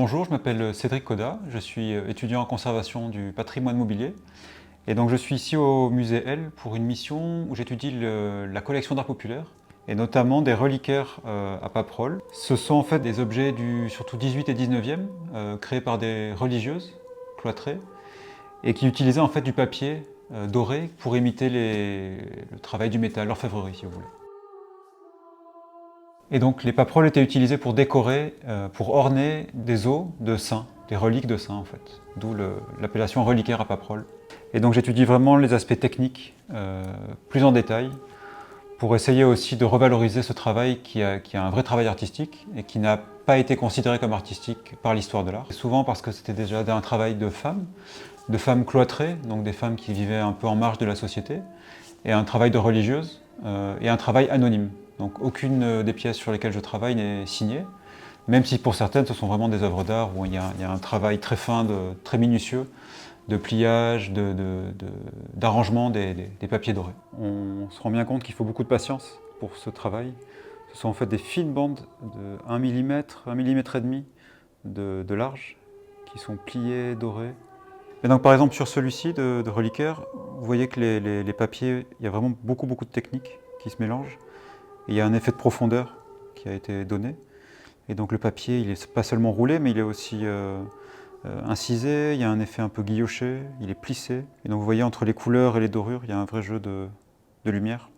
Bonjour, je m'appelle Cédric Coda, je suis étudiant en conservation du patrimoine mobilier et donc je suis ici au musée L pour une mission où j'étudie la collection d'art populaire et notamment des reliquaires à Paperolle. Ce sont en fait des objets du surtout 18 et 19e créés par des religieuses cloîtrées et qui utilisaient en fait du papier doré pour imiter le travail du métal, l'orfèvrerie si vous voulez. Et donc les paperoles étaient utilisées pour décorer, pour orner des os de saints, des reliques de saints en fait, d'où l'appellation reliquaire à paperolle. Et donc j'étudie vraiment les aspects techniques plus en détail pour essayer aussi de revaloriser ce travail qui a un vrai travail artistique et qui n'a pas été considéré comme artistique par l'histoire de l'art. Souvent parce que c'était déjà un travail de femmes cloîtrées, donc des femmes qui vivaient un peu en marge de la société, et un travail de religieuses et un travail anonyme. Donc aucune des pièces sur lesquelles je travaille n'est signée, même si pour certaines ce sont vraiment des œuvres d'art où il y a un travail très fin, très minutieux, de pliage, d'arrangement des papiers dorés. On se rend bien compte qu'il faut beaucoup de patience pour ce travail. Ce sont en fait des fines bandes de 1 mm, 1 mm et demi de large, qui sont pliées, dorées. Et donc par exemple sur celui-ci de reliquaire, vous voyez que les papiers, il y a vraiment beaucoup de techniques qui se mélangent. Et il y a un effet de profondeur qui a été donné. Et donc le papier, il n'est pas seulement roulé, mais il est aussi incisé, il y a un effet un peu guilloché, il est plissé. Et donc vous voyez entre les couleurs et les dorures, il y a un vrai jeu de lumière.